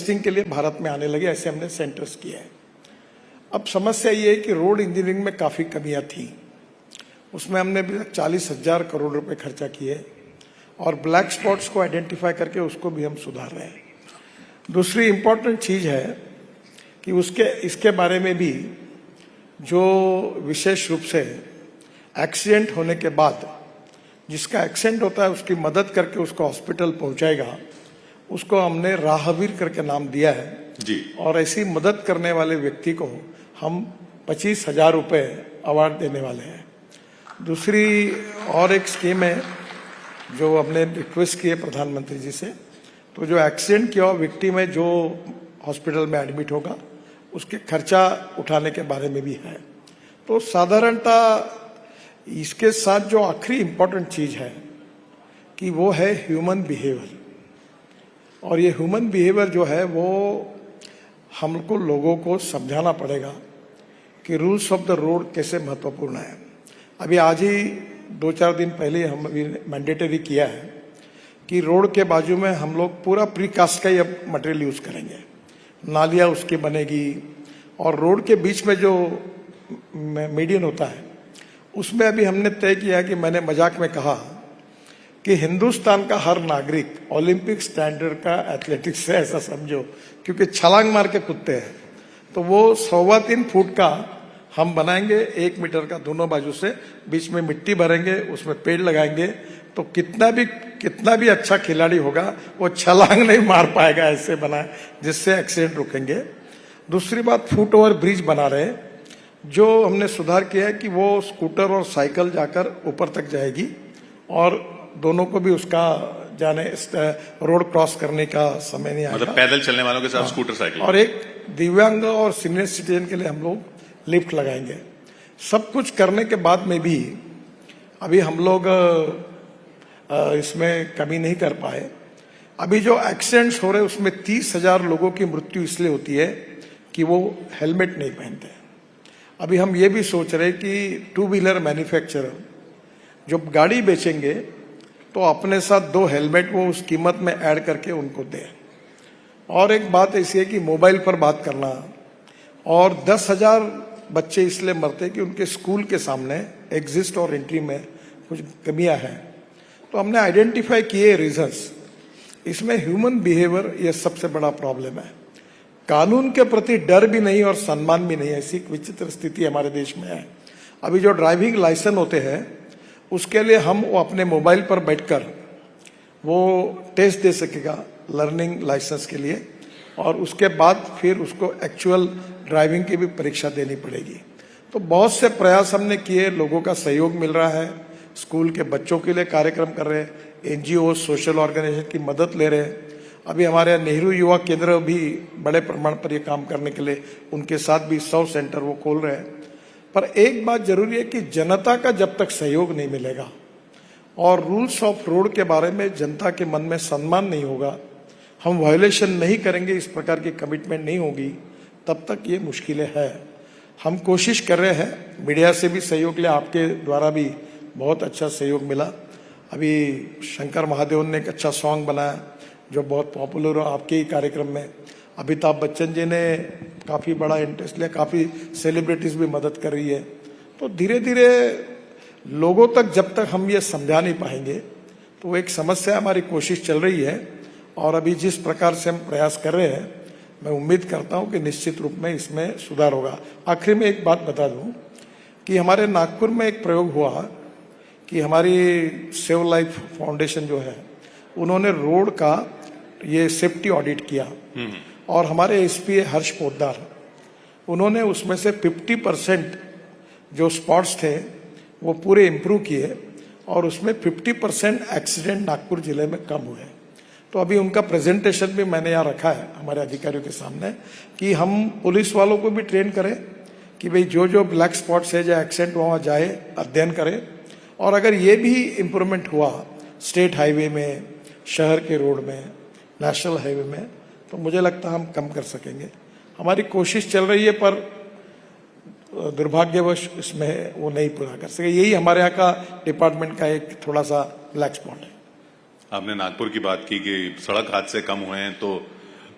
Testing के लिए भारत में आने लगे, ऐसे हमने सेंटर्स किए हैं। अब समस्या ये है कि रोड इंजीनियरिंग में काफ़ी कमियां थी, उसमें हमने अभी तक 40,000 करोड़ रुपए खर्चा किए और ब्लैक स्पॉट्स को आइडेंटिफाई करके उसको भी हम सुधार रहे हैं। दूसरी इम्पोर्टेंट चीज़ है कि इसके बारे में भी जो विशेष रूप से एक्सीडेंट होने के बाद जिसका एक्सीडेंट होता है उसकी मदद करके उसको हॉस्पिटल पहुंचाएगा, उसको हमने राहवीर करके नाम दिया है जी। और ऐसी मदद करने वाले व्यक्ति को हम 25,000 रुपये अवार्ड देने वाले हैं। दूसरी और एक स्कीम है जो हमने रिक्वेस्ट की है प्रधानमंत्री जी से, तो जो एक्सीडेंट किया विक्टिम है जो हॉस्पिटल में एडमिट होगा उसके खर्चा उठाने के बारे में भी है। तो साधारणतः इसके साथ जो आखिरी इम्पोर्टेंट चीज है कि वो है ह्यूमन बिहेवियर, और ये ह्यूमन बिहेवियर जो है वो हमको लोगों को समझाना पड़ेगा कि रूल्स ऑफ द रोड कैसे महत्वपूर्ण है। अभी आज ही 2-4 दिन पहले हम अभी मैंडेटरी किया है कि रोड के बाजू में हम लोग पूरा प्रीकास्ट का ही अब मटेरियल यूज करेंगे, नालियाँ उसकी बनेगी और रोड के बीच में जो मीडियन होता है उसमें अभी हमने तय किया कि मैंने मजाक में कहा कि हिंदुस्तान का हर नागरिक ओलंपिक स्टैंडर्ड का एथलेटिक्स है, ऐसा समझो, क्योंकि छलांग मार के कूदते हैं। तो वो 3.25 फुट का हम बनाएंगे, 1 मीटर का दोनों बाजू से, बीच में मिट्टी भरेंगे, उसमें पेड़ लगाएंगे, तो कितना भी अच्छा खिलाड़ी होगा वो छलांग नहीं मार पाएगा, ऐसे बनाए जिससे एक्सीडेंट रुकेंगे। दूसरी बात, फुट ओवर ब्रिज बना रहे हैं, जो हमने सुधार किया है कि वो स्कूटर और साइकिल जाकर ऊपर तक जाएगी और दोनों को भी उसका जाने रोड क्रॉस करने का समय नहीं आएगा, मतलब पैदल चलने वालों के साथ स्कूटर साइकिल। और एक दिव्यांग और सीनियर सिटीजन के लिए हम लोग लिफ्ट लगाएंगे। सब कुछ करने के बाद में भी अभी हम लोग इसमें कमी नहीं कर पाए। अभी जो एक्सीडेंट्स हो रहे उसमें 30,000 लोगों की मृत्यु इसलिए होती है कि वो हेलमेट नहीं पहनते। अभी हम ये भी सोच रहे कि 2 व्हीलर मैन्युफैक्चरर जब गाड़ी बेचेंगे तो अपने साथ 2 हेलमेट वो उस कीमत में ऐड करके उनको दें। और एक बात ऐसी है कि मोबाइल पर बात करना, और 10,000 बच्चे इसलिए मरते कि उनके स्कूल के सामने एग्जिस्ट और एंट्री में कुछ कमियां हैं। तो हमने आइडेंटिफाई किए रीजंस। इसमें ह्यूमन बिहेवियर ये सबसे बड़ा प्रॉब्लम है। कानून के प्रति डर भी नहीं और सम्मान भी नहीं, ऐसी विचित्र स्थिति हमारे देश में है। अभी जो ड्राइविंग लाइसेंस होते हैं उसके लिए हम वो अपने मोबाइल पर बैठकर वो टेस्ट दे सकेगा लर्निंग लाइसेंस के लिए, और उसके बाद फिर उसको एक्चुअल ड्राइविंग की भी परीक्षा देनी पड़ेगी। तो बहुत से प्रयास हमने किए, लोगों का सहयोग मिल रहा है, स्कूल के बच्चों के लिए कार्यक्रम कर रहे हैं, NGO सोशल ऑर्गेनाइजेशन की मदद ले रहे हैं। अभी हमारे नेहरू युवा केंद्र भी बड़े प्रमाण पर ये काम करने के लिए उनके साथ भी 100 सेंटर वो खोल रहे हैं। पर एक बात जरूरी है कि जनता का जब तक सहयोग नहीं मिलेगा और रूल्स ऑफ रोड के बारे में जनता के मन में सम्मान नहीं होगा, हम वायोलेशन नहीं करेंगे, इस प्रकार की कमिटमेंट नहीं होगी, तब तक ये मुश्किलें हैं। हम कोशिश कर रहे हैं, मीडिया से भी सहयोग लिया, आपके द्वारा भी बहुत अच्छा सहयोग मिला। अभी शंकर महादेवन ने एक अच्छा सॉन्ग बनाया जो बहुत पॉपुलर हो आपके ही कार्यक्रम में। अमिताभ बच्चन जी ने काफ़ी बड़ा इंटरेस्ट लिया, काफ़ी सेलिब्रिटीज भी मदद कर रही है। तो धीरे धीरे लोगों तक जब तक हम ये समझा नहीं पाएंगे तो वो एक समस्या, हमारी कोशिश चल रही है और अभी जिस प्रकार से हम प्रयास कर रहे हैं मैं उम्मीद करता हूं कि निश्चित रूप में इसमें सुधार होगा। आखिर में एक बात बता दूं कि हमारे नागपुर में एक प्रयोग हुआ कि हमारी सेव लाइफ फाउंडेशन जो है उन्होंने रोड का ये सेफ्टी ऑडिट किया और हमारे एसपी हर्ष पोद्दार, उन्होंने उसमें से 50% जो स्पॉट्स थे वो पूरे इम्प्रूव किए और उसमें 50% एक्सीडेंट नागपुर जिले में कम हुए। तो अभी उनका प्रेजेंटेशन भी मैंने यहाँ रखा है हमारे अधिकारियों के सामने कि हम पुलिस वालों को भी ट्रेन करें कि भाई जो जो ब्लैक स्पॉट्स है, जो एक्सीडेंट वहाँ जाए, अध्ययन करें, और अगर ये भी इम्प्रूवमेंट हुआ स्टेट हाईवे में, शहर के रोड में, नेशनल हाईवे में, तो मुझे लगता है हम कम कर सकेंगे। हमारी कोशिश चल रही है पर दुर्भाग्यवश इसमें वो नहीं पूरा कर सके। यही हमारे यहाँ का डिपार्टमेंट का एक थोड़ा सा ब्लैक स्पॉट है। आपने नागपुर की बात की कि सड़क हादसे कम हुए हैं, तो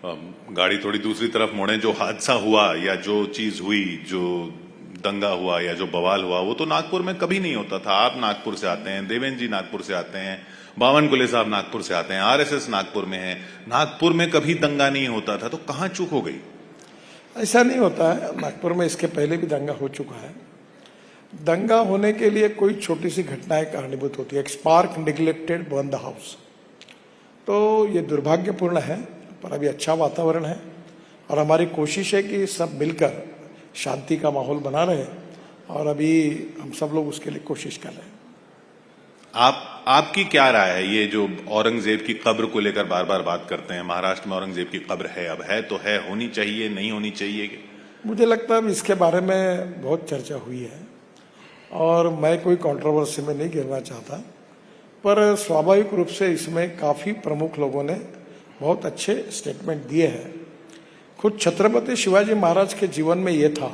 गाड़ी थोड़ी दूसरी तरफ मोड़े, जो हादसा हुआ या जो चीज हुई, जो दंगा हुआ या जो बवाल हुआ, वो तो नागपुर में कभी नहीं होता था। आप नागपुर से आते हैं, देवेंद्र जी नागपुर से आते हैं, बावनकुले साहब नागपुर से आते हैं, आरएसएस नागपुर में है, नागपुर में कभी दंगा नहीं होता था, तो कहां चूक हो गई? ऐसा नहीं होता है, नागपुर में इसके पहले भी दंगा हो चुका है। दंगा होने के लिए कोई छोटी सी घटना एक कारणीभूत होती है। एक spark neglected burn the house, तो ये दुर्भाग्यपूर्ण है, पर अभी अच्छा वातावरण है और हमारी कोशिश है कि सब मिलकर शांति का माहौल बना रहे, और अभी हम सब लोग उसके लिए कोशिश कर रहे हैं। आपकी क्या राय है? ये जो औरंगजेब की कब्र को लेकर बार बार बात करते हैं, महाराष्ट्र में औरंगजेब की कब्र है, अब है तो है, होनी चाहिए नहीं होनी चाहिए? मुझे लगता है इसके बारे में बहुत चर्चा हुई है और मैं कोई कंट्रोवर्सी में नहीं गिरना चाहता, पर स्वाभाविक रूप से इसमें काफी प्रमुख लोगों ने बहुत अच्छे स्टेटमेंट दिए हैं। खुद छत्रपति शिवाजी महाराज के जीवन में ये था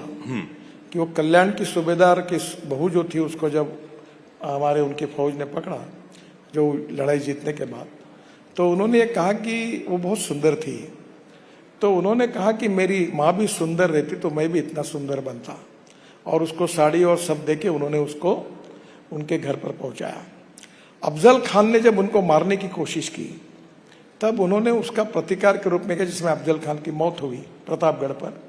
कि वो कल्याण की सूबेदार की बहू जो थी, उसको जब हमारे उनकी फौज ने पकड़ा, जो लड़ाई जीतने के बाद, तो उन्होंने ये कहा कि वो बहुत सुंदर थी। तो उन्होंने कहा कि मेरी माँ भी सुंदर रहती तो मैं भी इतना सुंदर बनता, और उसको साड़ी और सब देके उन्होंने उसको उनके घर पर पहुंचाया। अफजल खान ने जब उनको मारने की कोशिश की, तब उन्होंने उसका प्रतिकार के रूप में किया, जिसमें अफजल खान की मौत हुई प्रतापगढ़ पर।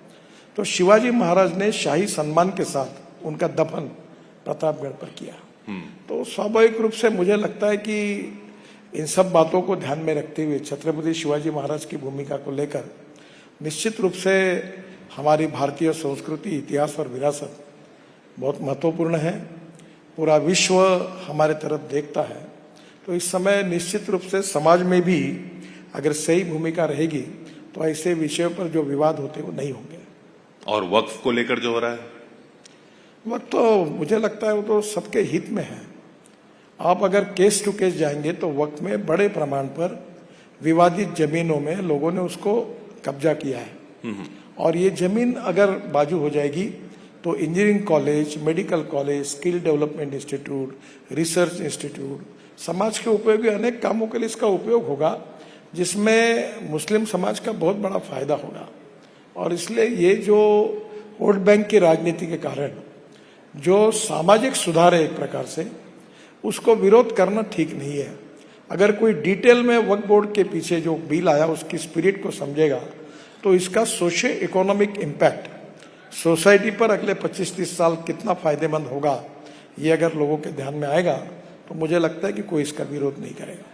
तो शिवाजी महाराज ने शाही सम्मान के साथ उनका दफन प्रतापगढ़ पर किया। तो स्वाभाविक रूप से मुझे लगता है कि इन सब बातों को ध्यान में रखते हुए छत्रपति शिवाजी महाराज की भूमिका को लेकर निश्चित रूप से हमारी भारतीय संस्कृति, इतिहास और विरासत बहुत महत्वपूर्ण है। पूरा विश्व हमारे तरफ देखता है, तो इस समय निश्चित रूप से समाज में भी अगर सही भूमिका रहेगी तो ऐसे विषयों पर जो विवाद होते वो नहीं होंगे। और वक्फ को लेकर जो हो रहा है, वक्त तो मुझे लगता है वो तो सबके हित में है। आप अगर केस टू केस जाएंगे तो वक्त में बड़े प्रमाण पर विवादित जमीनों में लोगों ने उसको कब्जा किया है, और ये जमीन अगर बाजू हो जाएगी तो engineering college, medical college, skill development institute, research institute, समाज के उपयोगी अनेक कामों के लिए इसका उपयोग होगा, जिसमें मुस्लिम समाज का बहुत बड़ा फायदा होगा। और इसलिए ये जो वोट बैंक की राजनीति के कारण जो सामाजिक सुधार है एक प्रकार से, उसको विरोध करना ठीक नहीं है। अगर कोई डिटेल में वक्फ बोर्ड के पीछे जो बिल आया उसकी स्पिरिट को समझेगा तो इसका सोशियो इकोनॉमिक इम्पैक्ट सोसाइटी पर अगले 25-30 साल कितना फायदेमंद होगा, ये अगर लोगों के ध्यान में आएगा तो मुझे लगता है कि कोई इसका विरोध नहीं करेगा।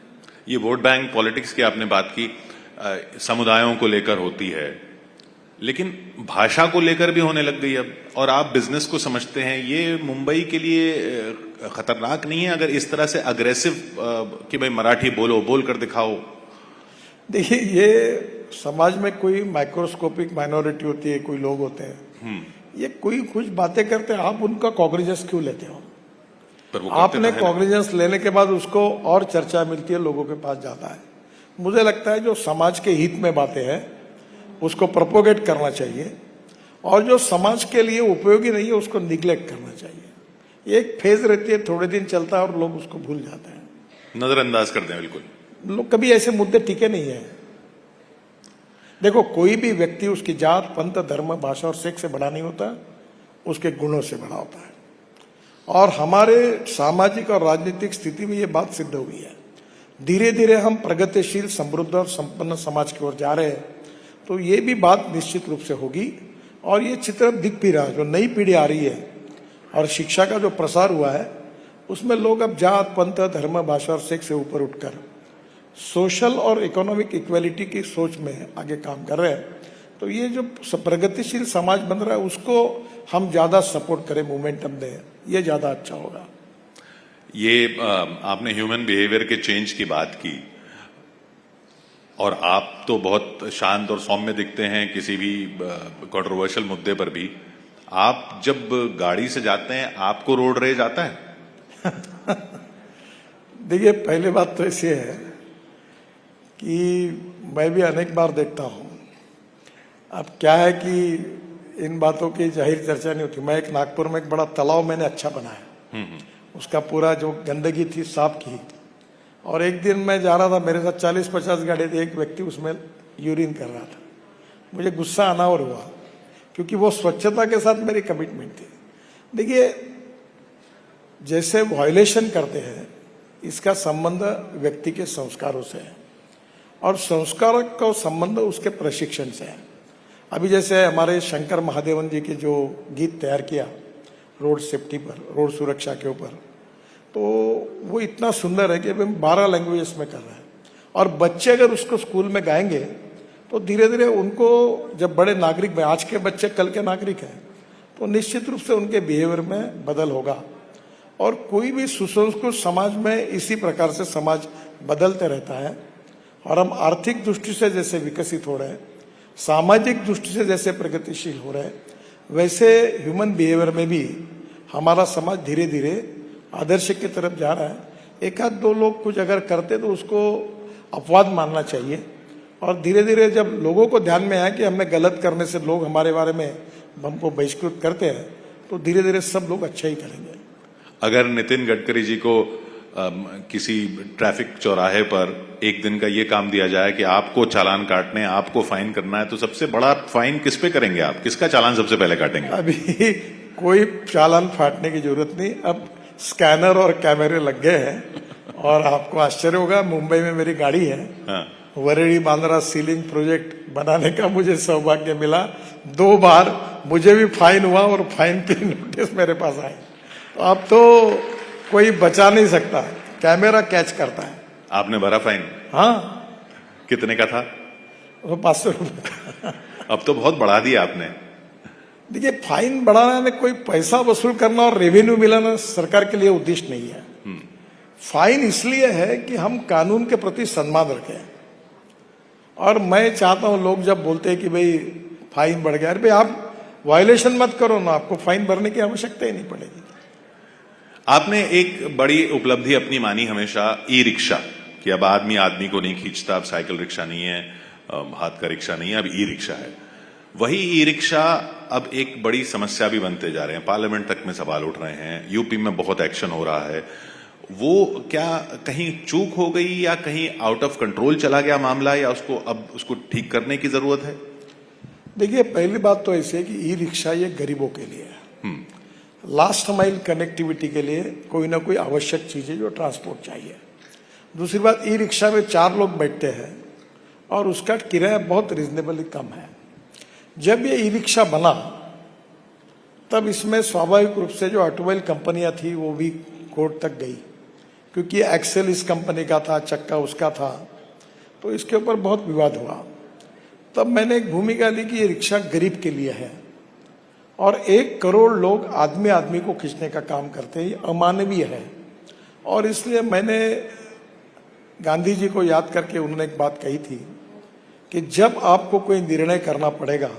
ये वोट बैंक पॉलिटिक्स की आपने बात की, समुदायों को लेकर होती है, लेकिन भाषा को लेकर भी होने लग गई अब, और आप बिजनेस को समझते हैं। ये मुंबई के लिए खतरनाक नहीं है अगर इस तरह से अग्रेसिव कि भाई मराठी बोलो, बोल कर दिखाओ? देखिए, ये समाज में कोई माइक्रोस्कोपिक माइनॉरिटी होती है, कोई लोग होते हैं, ये कोई कुछ बातें करते हैं, आप उनका कॉग्निजेंस क्यों लेते हो? पर वो आपने कॉग्निजेंस लेने के बाद उसको और चर्चा मिलती है, लोगों के पास जाता है। मुझे लगता है जो समाज के हित में बातें हैं उसको प्रोपोगेट करना चाहिए, और जो समाज के लिए उपयोगी नहीं है उसको निग्लेक्ट करना चाहिए। एक फेज रहती है, थोड़े दिन चलता है और लोग उसको भूल जाते हैं, नजरअंदाज करते हैं। बिल्कुल, लोग कभी ऐसे मुद्दे टिके नहीं है। देखो, कोई भी व्यक्ति उसकी जात, पंथ, धर्म, भाषा और सेक्स से बड़ा नहीं होता, उसके गुणों से बड़ा होता है। और हमारे सामाजिक और राजनीतिक स्थिति में ये बात सिद्ध हुई है। धीरे धीरे हम प्रगतिशील, समृद्ध और संपन्न समाज की ओर जा रहे हैं, तो ये भी बात निश्चित रूप से होगी। और ये चित्र दिख भी रहा है, जो नई पीढ़ी आ रही है और शिक्षा का जो प्रसार हुआ है, उसमें लोग अब जात, पंथ, धर्म, भाषा और सेक्स से ऊपर उठकर सोशल और इकोनॉमिक इक्वेलिटी की सोच में आगे काम कर रहे हैं। तो ये जो प्रगतिशील समाज बन रहा है उसको हम ज्यादा सपोर्ट करें, मोमेंटम दें, ये ज्यादा अच्छा होगा। ये आपने ह्यूमन बिहेवियर के चेंज की बात की, और आप तो बहुत शांत और सौम्य दिखते हैं किसी भी कंट्रोवर्शियल मुद्दे पर भी। आप जब गाड़ी से जाते हैं, आपको रोड रेज आता है? देखिए, पहली बात तो ऐसी है कि मैं भी अनेक बार देखता हूं। अब क्या है कि इन बातों की जाहिर चर्चा नहीं होती। मैं एक नागपुर में एक बड़ा तालाब मैंने अच्छा बनाया, उसका पूरा जो गंदगी थी साफ की, और एक दिन मैं जा रहा था, मेरे साथ 40-50 गाड़ी थी, एक व्यक्ति उसमें यूरिन कर रहा था। मुझे गुस्सा आना और हुआ, क्योंकि वो स्वच्छता के साथ मेरी कमिटमेंट थी। देखिए, जैसे वायलेशन करते हैं, इसका संबंध व्यक्ति के संस्कारों से है, और संस्कार का संबंध उसके प्रशिक्षण से है। अभी जैसे हमारे शंकर महादेवन जी के जो गीत तैयार किया रोड सेफ्टी पर, रोड सुरक्षा के ऊपर, तो वो इतना सुंदर है कि अभी 12 लैंग्वेजेस में कर रहा है। और बच्चे अगर उसको स्कूल में गाएंगे तो धीरे धीरे उनको, जब बड़े नागरिक में, आज के बच्चे कल के नागरिक हैं, तो निश्चित रूप से उनके बिहेवियर में बदल होगा। और कोई भी सुसंस्कृत समाज में इसी प्रकार से समाज बदलते रहता है। और हम आर्थिक दृष्टि से जैसे विकसित हो रहे हैं, सामाजिक दृष्टि से जैसे प्रगतिशील हो रहे हैं, वैसे ह्यूमन बिहेवियर में भी हमारा समाज धीरे धीरे आदर्श की तरफ जा रहा है। एक आध दो लोग कुछ अगर करते तो उसको अपवाद मानना चाहिए, और धीरे धीरे जब लोगों को ध्यान में आया कि हमें गलत करने से लोग हमारे बारे में हमको बहिष्कृत करते हैं, तो धीरे धीरे सब लोग अच्छा ही करेंगे। अगर नितिन गडकरी जी को किसी ट्रैफिक चौराहे पर एक दिन का ये काम दिया जाए कि आपको चालान काटने, आपको फाइन करना है, तो सबसे बड़ा फाइन किस पे करेंगे आप? किसका चालान सबसे पहले काटेंगे? अभी कोई चालान फाटने की जरूरत नहीं, अब स्कैनर और कैमरे लग गए हैं। और आपको आश्चर्य होगा, मुंबई में मेरी गाड़ी है। हाँ। वरेड़ी बांद्रा सीलिंग प्रोजेक्ट बनाने का मुझे सौभाग्य मिला। 2 बार मुझे भी फाइन हुआ और फाइन की नोटिस मेरे पास आए। तो अब तो कोई बचा नहीं सकता, कैमरा कैच करता है। आपने भरा फाइन? हाँ। कितने का था? वो 500 रुपये का। अब तो बहुत बढ़ा दिया आपने। देखिए, फाइन बढ़ाना ने कोई पैसा वसूल करना और रेवेन्यू मिलाना सरकार के लिए उद्देश्य नहीं है। फाइन इसलिए है कि हम कानून के प्रति सम्मान रखें। और मैं चाहता हूं, लोग जब बोलते हैं कि भाई फाइन बढ़ गया, अरे भाई आप वायलेशन मत करो ना, आपको फाइन भरने की आवश्यकता ही नहीं पड़ेगी। आपने एक बड़ी उपलब्धि अपनी मानी हमेशा ई रिक्शा, कि अब आदमी आदमी को नहीं खींचता, अब साइकिल रिक्शा नहीं है, हाथ का रिक्शा नहीं है, अब ई रिक्शा है। वही ई रिक्शा अब एक बड़ी समस्या भी बनते जा रहे हैं, पार्लियामेंट तक में सवाल उठ रहे हैं, यूपी में बहुत एक्शन हो रहा है। वो क्या कहीं चूक हो गई, या कहीं आउट ऑफ कंट्रोल चला गया मामला, या उसको ठीक करने की जरूरत है? देखिए, पहली बात तो ऐसे है कि ई रिक्शा ये गरीबों के लिए है, लास्ट माइल कनेक्टिविटी के लिए कोई ना कोई आवश्यक चीज है जो ट्रांसपोर्ट चाहिए। दूसरी बात, ई रिक्शा में 4 लोग बैठते हैं और उसका किराया बहुत रिजनेबली कम है। जब ये ई रिक्शा बना तब इसमें स्वाभाविक रूप से जो ऑटोमोबाइल कंपनियां थी वो भी कोर्ट तक गई, क्योंकि एक्सेल इस कंपनी का था, चक्का उसका था, तो इसके ऊपर बहुत विवाद हुआ। तब मैंने एक भूमिका ली कि ये रिक्शा गरीब के लिए है, और 1 करोड़ लोग आदमी आदमी को खींचने का काम करते हैं, ये अमानवीय है। और इसलिए मैंने गांधी जी को याद करके, उन्होंने एक बात कही थी कि जब आपको कोई निर्णय करना पड़ेगा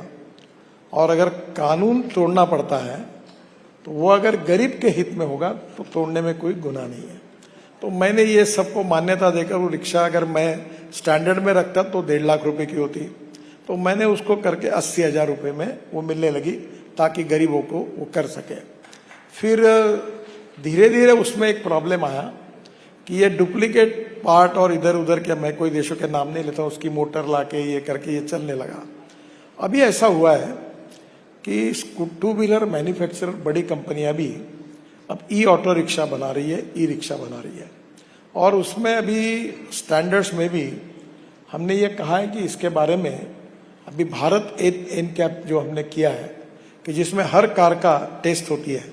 और अगर कानून तोड़ना पड़ता है, तो वो अगर गरीब के हित में होगा तो तोड़ने में कोई गुनाह नहीं है। तो मैंने ये सबको मान्यता देकर, वो रिक्शा अगर मैं स्टैंडर्ड में रखता तो 1.5 लाख रुपए की होती, तो मैंने उसको करके 80,000 रुपए में वो मिलने लगी, ताकि गरीबों को वो कर सके। फिर धीरे धीरे उसमें एक प्रॉब्लम आया कि ये डुप्लीकेट पार्ट और इधर उधर के, मैं कोई देशों के नाम नहीं लेता, उसकी मोटर लाके ये करके ये चलने लगा। अभी ऐसा हुआ है कि 2 व्हीलर मैन्युफैक्चरर बड़ी कंपनियां भी अब ई ऑटो रिक्शा बना रही है, ई रिक्शा बना रही है। और उसमें अभी स्टैंडर्ड्स में भी हमने ये कहा है कि इसके बारे में अभी भारत एनकैप जो हमने किया है कि जिसमें हर कार का टेस्ट होती है,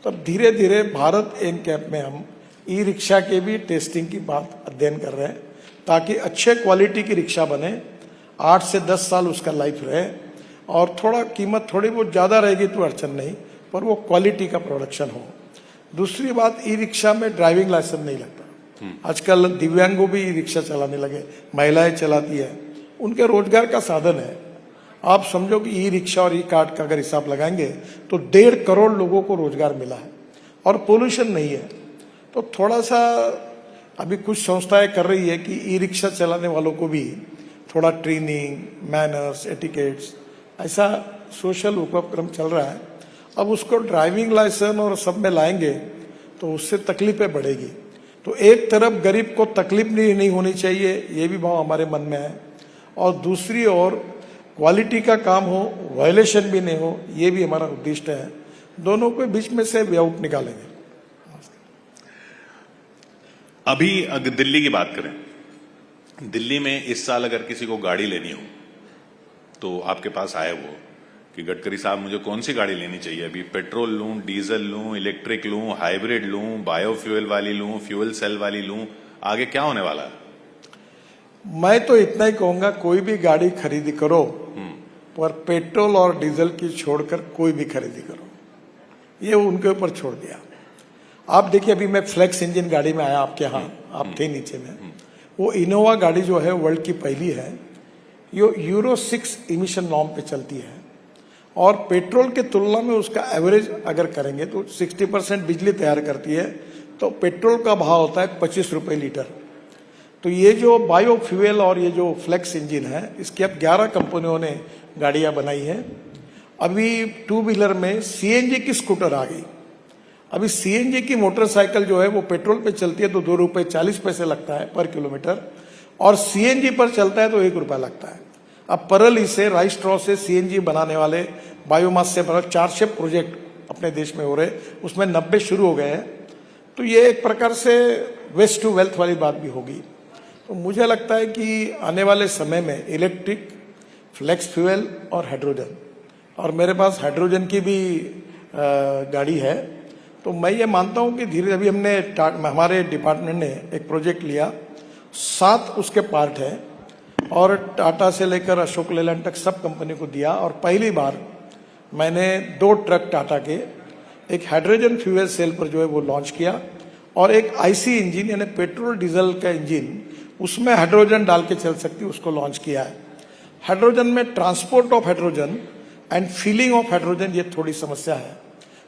तो धीरे धीरे भारत एनकैप में हम ई रिक्शा के भी टेस्टिंग की बात अध्ययन कर रहे हैं, ताकि अच्छे क्वालिटी की रिक्शा बने, 8 से 10 साल उसका लाइफ रहे, और थोड़ा कीमत थोड़ी बहुत ज्यादा रहेगी तो अड़चन नहीं, पर वो क्वालिटी का प्रोडक्शन हो। दूसरी बात, ई रिक्शा में ड्राइविंग लाइसेंस नहीं लगता। आजकल दिव्यांगों भी ई रिक्शा चलाने लगे, महिलाएं चलाती है, उनके रोजगार का साधन है। आप समझो कि ई रिक्शा और ई कार्ट का अगर हिसाब लगाएंगे तो 1.5 करोड़ लोगों को रोजगार मिला है, और पोल्यूशन नहीं है। तो थोड़ा सा अभी कुछ संस्थाएं कर रही है कि ई रिक्शा चलाने वालों को भी थोड़ा ट्रेनिंग, मैनर्स, एटिकेट्स, ऐसा सोशल उपक्रम चल रहा है। अब उसको ड्राइविंग लाइसेंस और सब में लाएंगे तो उससे तकलीफें बढ़ेगी। तो एक तरफ गरीब को तकलीफ नहीं होनी चाहिए, ये भी भाव हमारे मन में है, और दूसरी ओर क्वालिटी का काम हो, वायलेशन भी नहीं हो, ये भी हमारा उद्देश्य है। दोनों के बीच में से वे आउट निकालेंगे। अभी अगर दिल्ली की बात करें, दिल्ली में इस साल अगर किसी को गाड़ी लेनी हो तो आपके पास आए वो कि गडकरी साहब मुझे कौन सी गाड़ी लेनी चाहिए, अभी पेट्रोल लूं, डीजल लूं, इलेक्ट्रिक लूं, हाइब्रिड लूं, बायोफ्यूल वाली लूं, फ्यूल सेल वाली लूं, आगे क्या होने वाला है? मैं तो इतना ही कहूंगा, कोई भी गाड़ी खरीदी करो पर पेट्रोल और डीजल की छोड़कर कोई भी खरीदी करो, ये उनके ऊपर छोड़ दिया। आप देखिए, अभी मैं फ्लेक्स इंजन गाड़ी में आया आपके यहाँ, आप थे नीचे में, वो इनोवा गाड़ी जो है वर्ल्ड की पहली है, ये यूरो 6 इमिशन नॉर्म पे चलती है और पेट्रोल के तुलना में उसका एवरेज अगर करेंगे तो 60% बिजली तैयार करती है, तो पेट्रोल का भाव होता है 25 रुपए लीटर। तो ये जो बायोफ्यूल और ये जो फ्लेक्स इंजन है, इसकी अब 11 कंपनियों ने गाड़ियां बनाई है। अभी टू व्हीलर में सीएनजी की स्कूटर आ गई। अभी सीएनजी की मोटरसाइकिल जो है वो पेट्रोल पे चलती है तो 2 रुपए 40 पैसे लगता है पर किलोमीटर, और सीएनजी पर चलता है तो 1 रुपया लगता है। अब परली से, राइस स्ट्रॉ से सीएनजी बनाने वाले, बायोमास से बना 400 प्रोजेक्ट अपने देश में हो रहे, उसमें 90 शुरू हो गए हैं। तो ये एक प्रकार से वेस्ट टू वेल्थ वाली बात भी होगी। तो मुझे लगता है कि आने वाले समय में इलेक्ट्रिक, फ्लेक्स फ्यूल और हाइड्रोजन, और मेरे पास हाइड्रोजन की भी गाड़ी है, तो मैं ये मानता हूं कि धीरे अभी हमारे डिपार्टमेंट ने एक प्रोजेक्ट लिया, 7 उसके पार्ट है और टाटा से लेकर अशोक लेलैंड तक सब कंपनी को दिया। और पहली बार मैंने 2 ट्रक टाटा के, एक हाइड्रोजन फ्यूल सेल पर जो है वो लॉन्च किया, और एक आईसी इंजन यानी पेट्रोल डीजल का इंजन, उसमें हाइड्रोजन डाल के चल सकती है, उसको लॉन्च किया है। हाइड्रोजन में transport of hydrogen and feeling of hydrogen ये थोड़ी समस्या है,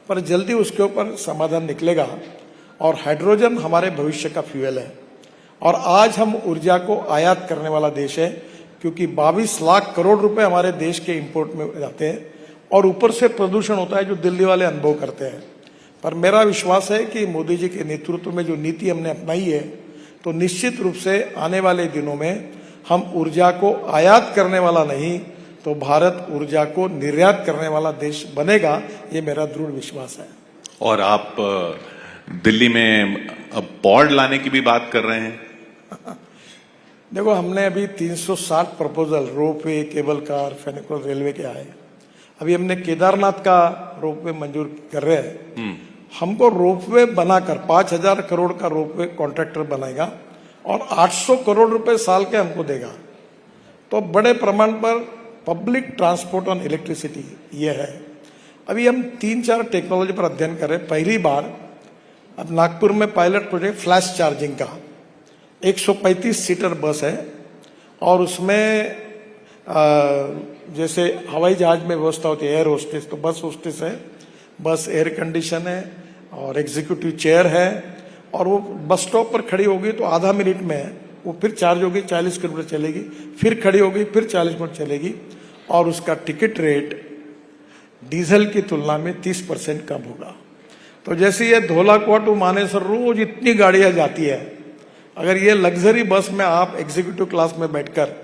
पर जल्दी उसके ऊपर समाधान निकलेगा। और हाइड्रोजन हमारे भविष्य का फ्यूल है, और आज हम ऊर्जा को आयात करने वाला देश है, क्योंकि 22 लाख करोड़ रुपए हमारे देश के इंपोर्ट में जाते हैं, और ऊपर से प्रदूषण होता है जो दिल्ली वाले अनुभव करते हैं। पर मेरा विश्वास है कि मोदी जी के नेतृत्व में जो नीति हमने अपनाई है, तो निश्चित रूप से आने वाले दिनों में हम ऊर्जा को आयात करने वाला नहीं, तो भारत ऊर्जा को निर्यात करने वाला देश बनेगा, ये मेरा दृढ़ विश्वास है। और आप दिल्ली में अब पॉड लाने की भी बात कर रहे हैं? देखो, हमने अभी 360 proposal ropeway, cable car, funicular railway के आए। अभी हमने केदारनाथ का रोपवे मंजूर कर रहे हैं। हमको रोपवे बनाकर 5000 करोड़ का रोपवे कॉन्ट्रैक्टर बनाएगा और 800 करोड़ रुपए साल के हमको देगा। तो बड़े प्रमाण पर पब्लिक ट्रांसपोर्ट ऑन इलेक्ट्रिसिटी ये है। अभी हम 3-4 टेक्नोलॉजी पर अध्ययन कर रहे हैं। पहली बार अब नागपुर में पायलट प्रोजेक्ट फ्लैश चार्जिंग का, 135 सीटर बस है, और उसमें जैसे हवाई जहाज में व्यवस्था होती है एयर होस्टेस, तो बस होस्टेस है, बस एयर कंडीशन है और एग्जीक्यूटिव चेयर है, और वो बस स्टॉप पर खड़ी होगी तो आधा मिनट में वो फिर चार्ज होगी, 40 किलोमीटर चलेगी, फिर खड़ी होगी, फिर 40 मिनट चलेगी, और उसका टिकट रेट डीजल की तुलना में 30% कम होगा। तो जैसे ये धौलाकुआ टू मानेसर रोज इतनी गाड़ियां जाती है, अगर ये लग्जरी बस में आप एग्जीक्यूटिव क्लास में बैठकर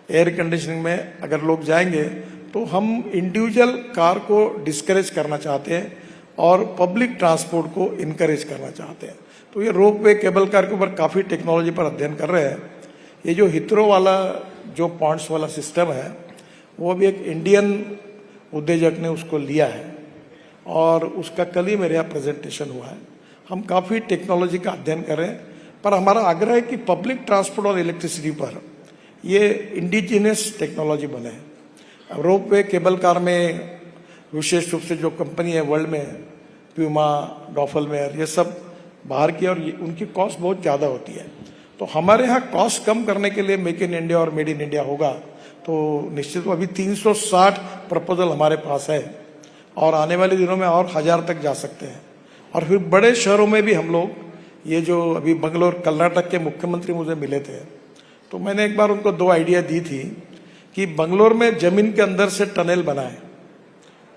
एयर कंडीशनिंग में अगर लोग जाएंगे, तो हम इंडिविजुअल कार को डिस्करेज करना चाहते हैं और पब्लिक ट्रांसपोर्ट को इनकरेज करना चाहते हैं। तो ये रोपवे, केबल कार के ऊपर काफी टेक्नोलॉजी पर अध्ययन कर रहे हैं। ये जो हिथरो वाला जो पॉइंट्स वाला सिस्टम है, वो भी एक इंडियन उद्योजक ने उसको लिया है, और उसका कल ही मेरे यहाँ प्रेजेंटेशन हुआ है। हम काफी टेक्नोलॉजी का अध्ययन कर रहे हैं, पर हमारा आग्रह है कि पब्लिक ट्रांसपोर्ट और इलेक्ट्रिसिटी पर ये इंडिजिनियस टेक्नोलॉजी बने। रोपवे, केबल कार में विशेष रूप से जो कंपनी है वर्ल्ड में, प्यूमा, डॉफलमेयर, ये सब बाहर की, और उनकी कॉस्ट बहुत ज्यादा होती है। तो हमारे यहाँ कॉस्ट कम करने के लिए मेक इन इंडिया और मेड इन इंडिया होगा। तो निश्चित अभी 360 प्रपोजल हमारे पास है, और आने वाले दिनों में और 1000 तक जा सकते हैं। और फिर बड़े शहरों में भी हम लोग, ये जो अभी बंगलोर, कर्नाटक के मुख्यमंत्री मुझे मिले थे, तो मैंने एक बार उनको 2 आइडिया दी थी कि बंगलोर में जमीन के अंदर से टनल बनाए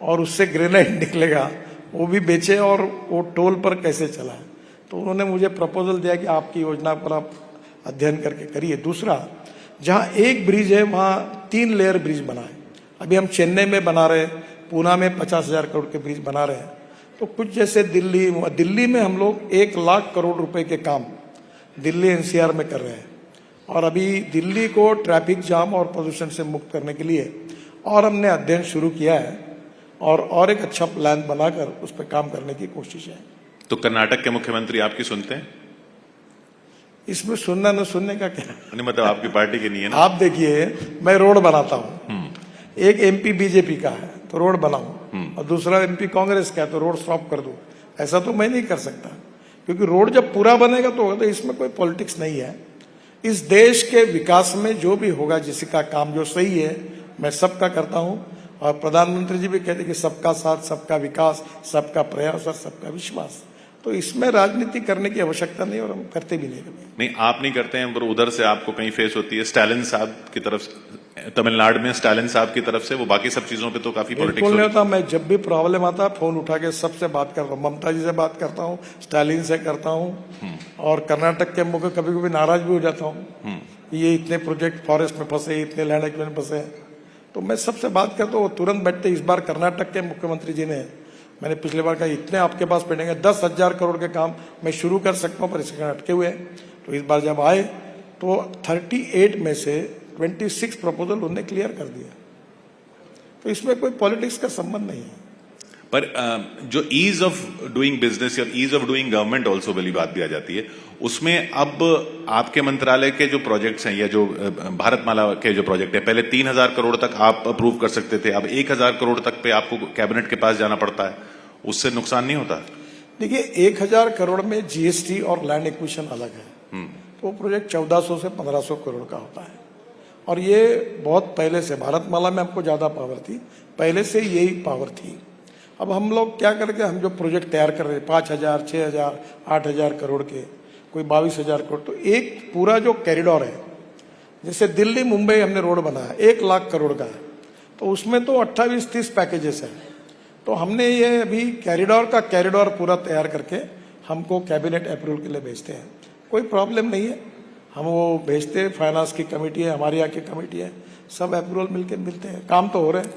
और उससे ग्रेनाइट निकलेगा, वो भी बेचे, और वो टोल पर कैसे चला है। तो उन्होंने मुझे प्रपोजल दिया कि आपकी योजना पर आप अध्ययन करके करिए। दूसरा, जहां एक ब्रिज है वहां 3 लेयर ब्रिज बना है। अभी हम चेन्नई में बना रहे हैं, पूना में 50,000 करोड़ के ब्रिज बना रहे हैं। तो कुछ जैसे दिल्ली में हम लोग 1 लाख करोड़ रुपए के काम दिल्ली एनसीआर में कर रहे हैं। और अभी दिल्ली को ट्रैफिक जाम और प्रदूषण से मुक्त करने के लिए और हमने अध्ययन शुरू किया है और एक अच्छा प्लान बनाकर उस पर काम करने की कोशिश है। तो कर्नाटक के मुख्यमंत्री आपकी सुनते हैं? इसमें सुनना न सुनने का क्या, नहीं मतलब आपकी पार्टी के नहीं है ना? आप देखिए, मैं रोड बनाता हूँ, एक एमपी बीजेपी का है तो रोड बनाऊं और दूसरा एमपी कांग्रेस का है तो रोड स्टॉप कर दूं। ऐसा तो मैं नहीं कर सकता, क्योंकि रोड जब पूरा बनेगा तो इसमें कोई पॉलिटिक्स नहीं है। इस देश के विकास में जो भी होगा, जिसका काम जो सही है, मैं सबका करता हूं। और प्रधानमंत्री जी भी कहते कि सबका साथ, सबका विकास, सबका प्रयास और सबका विश्वास। तो इसमें राजनीति करने की आवश्यकता नहीं और हम करते भी नहीं कभी। नहीं, आप नहीं करते हैं, पर उधर से आपको कहीं फेस होती है स्टालिन साहब की तरफ से, तमिलनाडु में स्टालिन साहब की तरफ से, वो बाकी सब चीजों पे तो काफी पॉलिटिक्स नहीं होता। मैं जब भी प्रॉब्लम आता है फोन उठा के सबसे बात करता हूँ, ममता जी से बात करता हूँ, स्टालिन से करता हूँ, और कर्नाटक के मुख्य कभी कभी नाराज भी हो जाता हूँ, ये इतने प्रोजेक्ट फॉरेस्ट में फंसे, इतने लैंड एक्विजिशन में फंसे, तो मैं सबसे बात करता हूँ, वो तुरंत बैठते। इस बार कर्नाटक के मुख्यमंत्री जी ने, मैंने पिछले बार कहा इतने आपके पास पेंडिंग है, 10,000 करोड़ के काम मैं शुरू कर सकता हूँ पर इसके अटके हुए हैं। तो इस बार जब आए तो 38 में से 26 प्रपोजल उन्होंने क्लियर कर दिया। तो इसमें कोई पॉलिटिक्स का संबंध नहीं है। पर जो ईज ऑफ डूइंग बिजनेस या ease of doing government also वाली बात भी आ जाती है, उसमें अब आपके मंत्रालय के जो प्रोजेक्ट्स हैं या जो भारतमाला के जो प्रोजेक्ट है, पहले 3,000 करोड़ तक आप अप्रूव कर सकते थे, अब 1,000 करोड़ तक पे आपको कैबिनेट के पास जाना पड़ता है। उससे नुकसान नहीं होता? देखिए, 1,000 करोड़ में जीएसटी और लैंड एक्विजिशन अलग है, तो वो प्रोजेक्ट 1,400 से 1,500 करोड़ का होता है। और ये बहुत पहले से, भारतमाला में हमको ज्यादा पावर थी, पहले से यही पावर थी। अब हम लोग क्या करके, हम जो प्रोजेक्ट तैयार कर रहे हैं 5,000, 6,000, 8,000 करोड़ के, कोई 22,000 करोड़, तो एक पूरा जो कॉरिडोर है, जैसे दिल्ली मुंबई हमने रोड बनाया 1 लाख करोड़ का है, तो उसमें तो 28-30 पैकेजेस है। तो हमने ये अभी कॉरिडोर पूरा तैयार करके हमको कैबिनेट अप्रूवल के लिए भेजते हैं। कोई प्रॉब्लम नहीं है, हम वो भेजते हैं, फाइनेंस की कमेटी है, हमारे यहाँ की कमेटी है, सब अप्रूवल मिलके मिलते हैं, काम तो हो रहे हैं।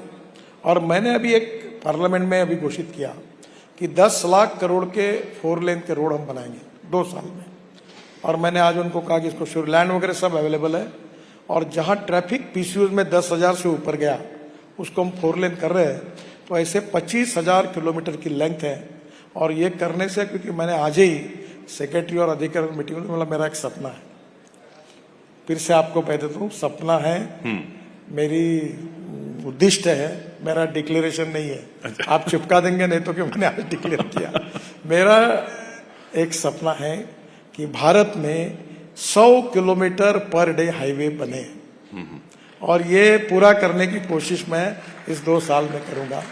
और मैंने अभी एक पार्लियामेंट में अभी घोषित किया कि 10 लाख करोड़ के 4 लेन के रोड हम बनाएंगे 2 साल में। और मैंने आज उनको कहा कि इसको शुरू, लैंड वगैरह सब अवेलेबल है, और जहां ट्रैफिक पीसीयूज में 10,000 से ऊपर गया उसको हम 4 लेन कर रहे हैं। तो ऐसे 25,000 किलोमीटर की लेंथ है। और ये करने से, क्योंकि मैंने आज ही सेक्रेटरी और अधिकारी मीटिंग में, मतलब मेरा एक सपना है, फिर से आपको कह देता हूँ, सपना है, मेरी उद्दिष्ट है, मेरा डिक्लेरेशन नहीं है। अच्छा। आप चिपका देंगे नहीं तो, कि मैंने आज डिक्लेयर किया। मेरा एक सपना है कि भारत में 100 किलोमीटर पर डे हाईवे बने, और ये पूरा करने की कोशिश मैं इस 2 साल में करूंगा।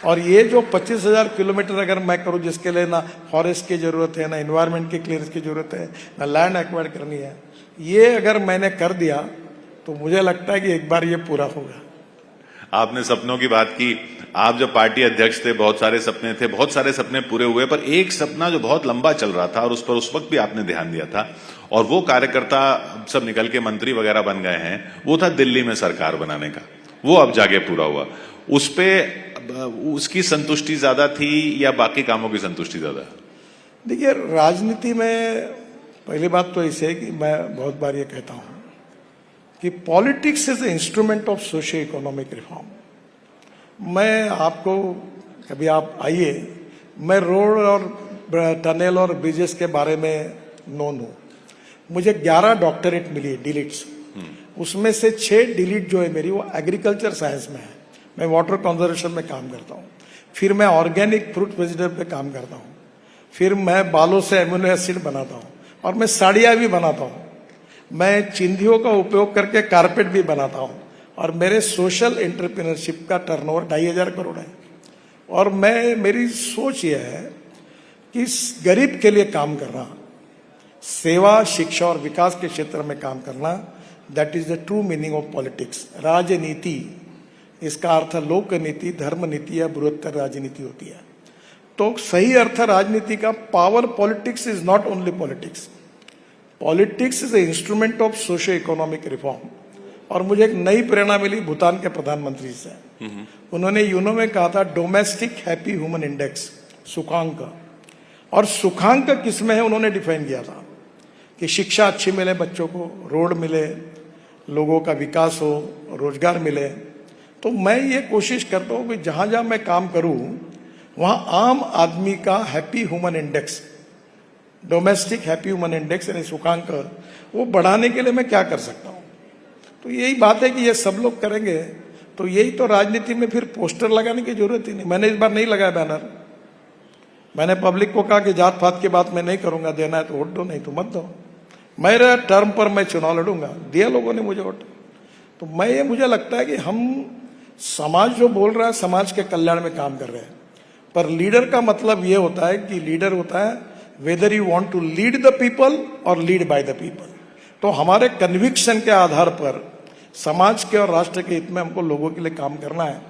और ये जो 25,000 किलोमीटर अगर मैं करूं, जिसके लिए ना फॉरेस्ट की जरूरत है, ना एनवायरमेंट की क्लियरेंस की जरूरत है, ना लैंड एक्वायर करनी है, ये अगर मैंने कर दिया तो मुझे लगता है कि एक बार ये पूरा होगा। आपने सपनों की बात की, आप जब पार्टी अध्यक्ष थे बहुत सारे सपने थे, बहुत सारे सपने पूरे हुए, पर एक सपना जो बहुत लंबा चल रहा था और उस पर उस वक्त भी आपने ध्यान दिया था, और वो कार्यकर्ता सब निकल के मंत्री वगैरह बन गए हैं, वो था दिल्ली में सरकार बनाने का। वो अब जाके पूरा हुआ। उस पे उसकी संतुष्टि ज्यादा थी या बाकी कामों की संतुष्टि ज्यादा? देखिए, राजनीति में पहली बात तो ऐसे है कि मैं बहुत बार ये कहता हूं कि politics is a instrument of socio economic reform. मैं आपको, कभी आप आइए, मैं रोड और टनल और ब्रिजेस के बारे में नोन हूं। मुझे 11 डॉक्टरेट मिली, डिलीट्स, उसमें से 6 डिलीट जो है मेरी, वो एग्रीकल्चर साइंस में है। मैं वाटर कंजर्वेशन में काम करता हूँ, फिर मैं ऑर्गेनिक फ्रूट वेजिटेबल पे काम करता हूँ, फिर मैं बालों से एमिनो एसिड बनाता हूँ, और मैं साड़ियाँ भी बनाता हूँ, मैं चिंधियों का उपयोग करके कारपेट भी बनाता हूँ, और मेरे सोशल एंटरप्रेन्योरशिप का टर्नओवर 2,500 करोड़ है। और मेरी सोच यह है कि गरीब के लिए काम करना, सेवा, शिक्षा और विकास के क्षेत्र में काम करना, that is the true meaning of politics. राजनीति, इसका अर्थ लोक नीति, धर्म नीति या बृहत्तर राजनीति होती है। तो सही अर्थ राजनीति का, power politics is not only politics. Politics is a instrument of socio economic reform. और मुझे एक नई प्रेरणा मिली भूटान के प्रधानमंत्री से। उन्होंने यूनो में कहा था डोमेस्टिक हैप्पी ह्यूमन इंडेक्स, सुखांक। और सुखांक किसमें है उन्होंने डिफाइन किया था कि शिक्षा अच्छी मिले बच्चों को, रोड मिले, लोगों का विकास हो, रोजगार मिले। तो मैं ये कोशिश करता हूँ कि जहां जहां मैं काम करूं वहां आम आदमी का happy human index, domestic happy human index यानी सुखांक, वो बढ़ाने के लिए मैं क्या कर सकता हूं। तो यही बात है कि ये सब लोग करेंगे तो यही तो राजनीति में फिर पोस्टर लगाने की जरूरत ही नहीं। मैंने इस बार नहीं लगाया बैनर। मैंने पब्लिक को कहा कि जात पात की बात मैं नहीं करूंगा, देना है तो वोट दो, नहीं तो मत दो। मेरे टर्म पर मैं चुनाव लड़ूंगा, दिया लोगों ने मुझे वोट। तो मुझे लगता है कि हम समाज जो बोल रहा है समाज के कल्याण में काम कर रहे हैं, पर लीडर का मतलब ये होता है कि लीडर होता है whether you want to lead the people और लीड बाय द पीपल। तो हमारे कन्विक्शन के आधार पर समाज के और राष्ट्र के हित में हमको लोगों के लिए काम करना है।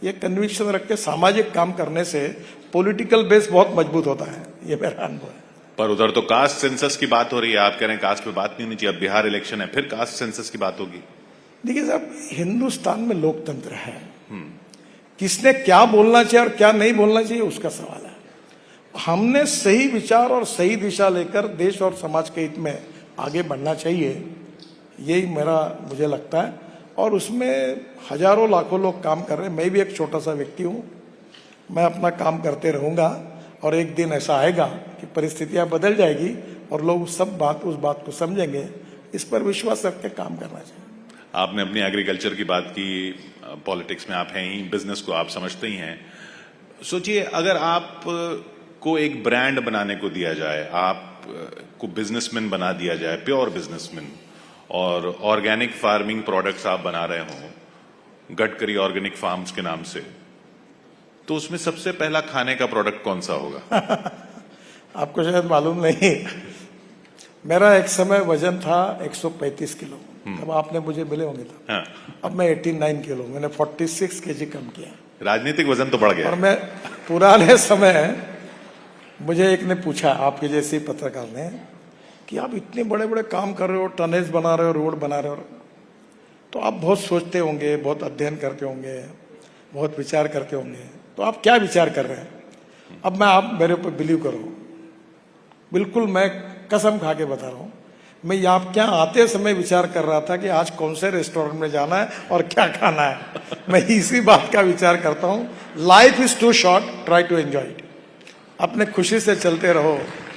ये कन्विक्शन रख के सामाजिक काम करने से पॉलिटिकल बेस बहुत मजबूत होता है, ये मेरा अनुभव है। पर उधर तो कास्ट सेंसस की बात हो रही है, आप कह रहे हैं कास्ट पे बात नहीं होनी चाहिए। अब बिहार इलेक्शन है, फिर कास्ट सेंसस की बात होगी। देखिए साहब, हिंदुस्तान में लोकतंत्र है, किसने क्या बोलना चाहिए और क्या नहीं बोलना चाहिए उसका सवाल है। हमने सही विचार और सही दिशा लेकर देश और समाज के हित में आगे बढ़ना चाहिए, यही मुझे लगता है। और उसमें हजारों लाखों लोग काम कर रहे हैं, मैं भी एक छोटा सा व्यक्ति हूं। मैं अपना काम करते रहूंगा और एक दिन ऐसा आएगा कि परिस्थितियां बदल जाएगी और लोग उस बात को समझेंगे। इस पर विश्वास रख के काम करना चाहिए। आपने अपनी एग्रीकल्चर की बात की, पॉलिटिक्स में आप हैं ही, बिजनेस को आप समझते ही हैं। सोचिए अगर आप को एक ब्रांड बनाने को दिया जाए, आप को बिजनेसमैन बना दिया जाए, प्योर बिजनेसमैन, और ऑर्गेनिक फार्मिंग प्रोडक्ट्स आप बना रहे हों गडकरी ऑर्गेनिक फार्म्स के नाम से, तो उसमें सबसे पहला खाने का प्रोडक्ट कौन सा होगा? आपको शायद मालूम नहीं, मेरा एक समय वजन था 135 किलो, तब आपने मुझे मिले होंगे तब। हाँ। अब मैं 89 किलो, मैंने 46 केजी कम किया। राजनीतिक वजन तो बढ़ गया। और मैं पुराने समय मुझे एक ने पूछा, आपके जैसे पत्रकार ने, कि आप इतने बड़े बड़े काम कर रहे हो, टनेज बना रहे हो, रोड बना रहे हो, तो आप बहुत सोचते होंगे, बहुत अध्ययन करते होंगे, बहुत विचार करते होंगे, तो आप क्या विचार कर रहे हैं? अब आप मेरे ऊपर बिलीव करो, बिल्कुल मैं कसम खा के बता रहा हूं, मैं यहाँ क्या आते समय विचार कर रहा था कि आज कौन से रेस्टोरेंट में जाना है और क्या खाना है। मैं इसी बात का विचार करता हूं। Life is too short, try to enjoy it. अपने खुशी से चलते रहो,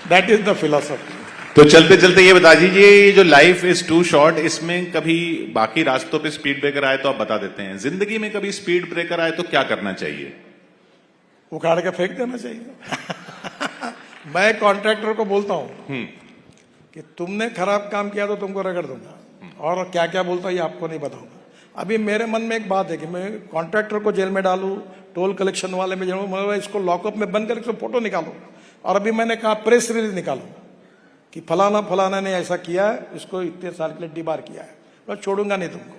दैट इज द फिलॉसफी। तो चलते चलते ये बता दीजिए, ये जो लाइफ इज टू शॉर्ट, इसमें कभी बाकी रास्तों पे स्पीड ब्रेकर आए तो आप बता देते हैं, जिंदगी में कभी स्पीड ब्रेकर आए तो क्या करना चाहिए? उखाड़ के फेंक देना चाहिए। मैं कॉन्ट्रैक्टर को बोलता हूं कि तुमने खराब काम किया तो तुमको रगड़ दूंगा, और क्या क्या बोलता हूं ये आपको नहीं बताऊंगा। अभी मेरे मन में एक बात है कि मैं कॉन्ट्रैक्टर को जेल में डालूं, टोल कलेक्शन वाले में जाऊं, इसको लॉकअप में बंद करके फोटो निकालो, और अभी मैंने कहा प्रेस रिलीज निकालो कि फलाना फलाना ने ऐसा किया है, इसको इतने साल के लिए डिबार किया है, मैं छोड़ूंगा नहीं तुमको।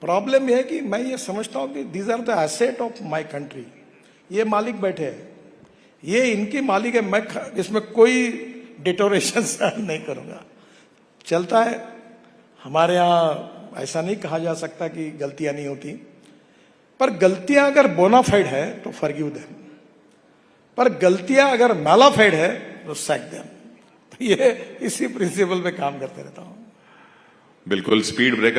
प्रॉब्लम यह है कि मैं ये समझता हूं कि these are the asset of my country. ये मालिक बैठे हैं, ये इनकी मालिक है, मैं इसमें कोई डिटोरेशन नहीं करूंगा। चलता है हमारे यहाँ, ऐसा नहीं कहा जा सकता कि गलतियां नहीं होती, पर गलतियां अगर बोनाफाइड है तो फॉरगिव देम, पर गलतियां अगर मैलाफाइड है तो सैक देम। ये इसी प्रिंसिपल पे काम करते रहता हूं। बिल्कुल, स्पीड ब्रेकर